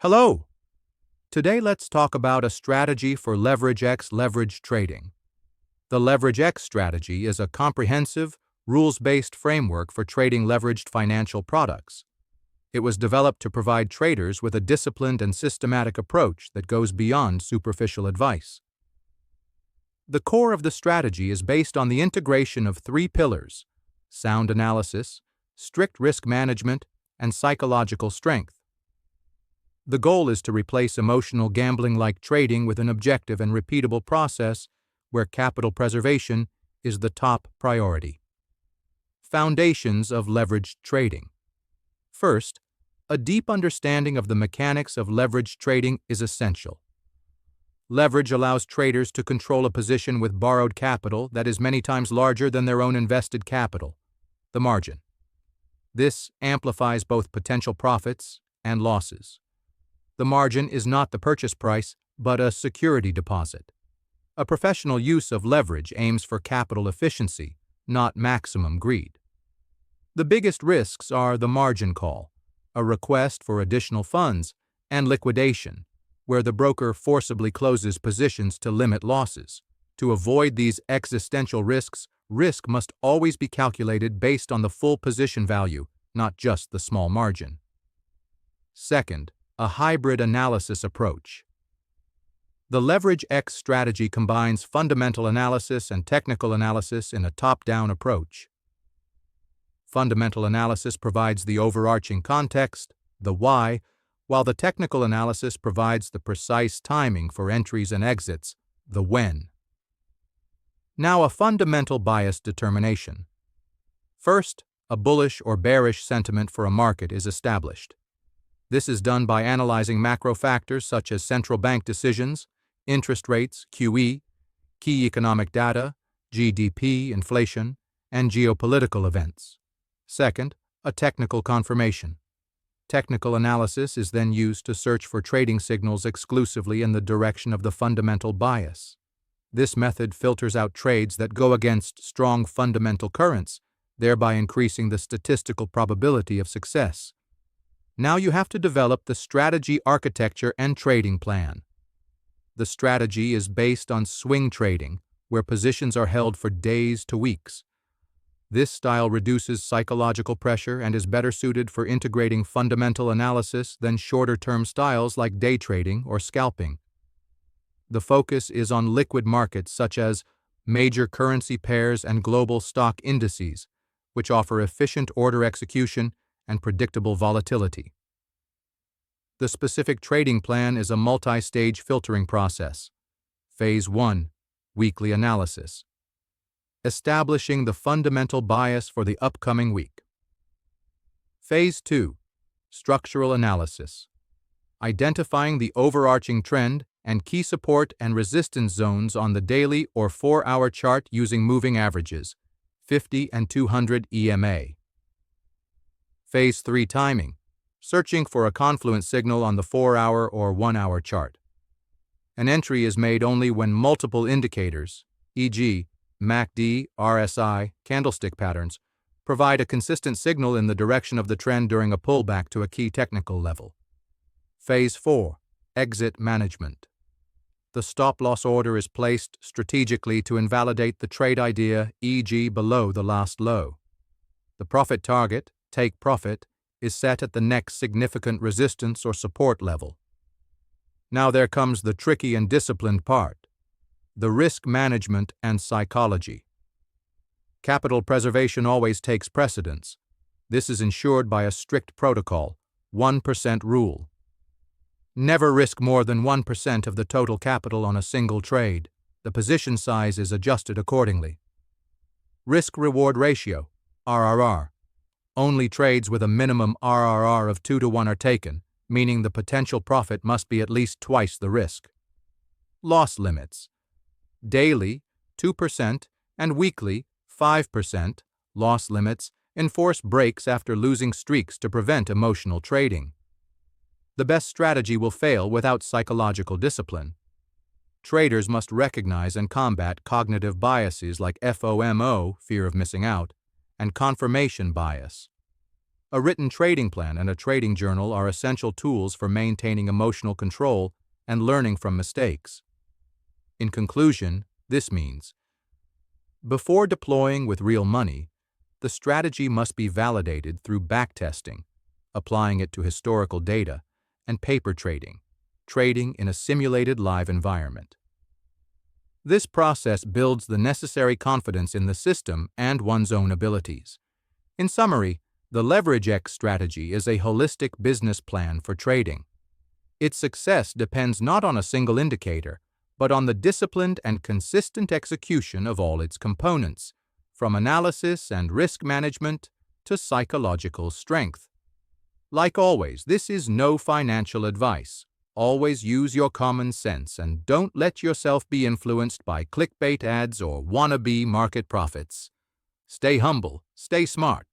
Hello! Today let's talk about a strategy for LeverageX leverage trading. The LeverageX strategy is a comprehensive, rules-based framework for trading leveraged financial products. It was developed to provide traders with a disciplined and systematic approach that goes beyond superficial advice. The core of the strategy is based on the integration of three pillars: sound analysis, strict risk management, and psychological strength. The goal is to replace emotional gambling-like trading with an objective and repeatable process where capital preservation is the top priority. Foundations of leveraged trading. First, a deep understanding of the mechanics of leveraged trading is essential. Leverage allows traders to control a position with borrowed capital that is many times larger than their own invested capital, the margin. This amplifies both potential profits and losses. The margin is not the purchase price, but a security deposit. A professional use of leverage aims for capital efficiency, not maximum greed. The biggest risks are the margin call, a request for additional funds, and liquidation, where the broker forcibly closes positions to limit losses. To avoid these existential risks, risk must always be calculated based on the full position value, not just the small margin. Second, a hybrid analysis approach. The LeverageX strategy combines fundamental analysis and technical analysis in a top-down approach. Fundamental analysis provides the overarching context, the why, while the technical analysis provides the precise timing for entries and exits, the when. Now, a fundamental bias determination. First, a bullish or bearish sentiment for a market is established. This is done by analyzing macro factors such as central bank decisions, interest rates, QE, key economic data, GDP, inflation, and geopolitical events. Second, a technical confirmation. Technical analysis is then used to search for trading signals exclusively in the direction of the fundamental bias. This method filters out trades that go against strong fundamental currents, thereby increasing the statistical probability of success. Now you have to develop the strategy architecture and trading plan. The strategy is based on swing trading, where positions are held for days to weeks. This style reduces psychological pressure and is better suited for integrating fundamental analysis than shorter-term styles like day trading or scalping. The focus is on liquid markets such as major currency pairs and global stock indices, which offer efficient order execution and predictable volatility. The specific trading plan is a multi-stage filtering process. Phase 1. Weekly analysis. Establishing the fundamental bias for the upcoming week. Phase 2. Structural analysis. Identifying the overarching trend and key support and resistance zones on the daily or 4-hour chart using moving averages, 50 and 200 EMA. Phase 3 timing, searching for a confluence signal on the 4-hour or 1-hour chart. An entry is made only when multiple indicators, e.g., MACD, RSI, candlestick patterns, provide a consistent signal in the direction of the trend during a pullback to a key technical level. Phase 4. Exit management. The stop-loss order is placed strategically to invalidate the trade idea, e.g., below the last low. The profit target, take profit, is set at the next significant resistance or support level. Now there comes the tricky and disciplined part: the risk management and psychology. Capital preservation always takes precedence. This is ensured by a strict protocol, 1% rule. Never risk more than 1% of the total capital on a single trade. The position size is adjusted accordingly. Risk-reward ratio, RRR. Only trades with a minimum RRR of 2-to-1 are taken, meaning the potential profit must be at least twice the risk. Loss limits. Daily, 2%, and weekly, 5%, loss limits enforce breaks after losing streaks to prevent emotional trading. The best strategy will fail without psychological discipline. Traders must recognize and combat cognitive biases like FOMO, fear of missing out, and confirmation bias. A written trading plan and a trading journal are essential tools for maintaining emotional control and learning from mistakes. In conclusion, this means, before deploying with real money, the strategy must be validated through backtesting, applying it to historical data, and paper trading, trading in a simulated live environment. This process builds the necessary confidence in the system and one's own abilities. In summary, the LeverageX strategy is a holistic business plan for trading. Its success depends not on a single indicator, but on the disciplined and consistent execution of all its components, from analysis and risk management to psychological strength. Like always, this is no financial advice. Always use your common sense and don't let yourself be influenced by clickbait ads or wannabe market profits. Stay humble, stay smart.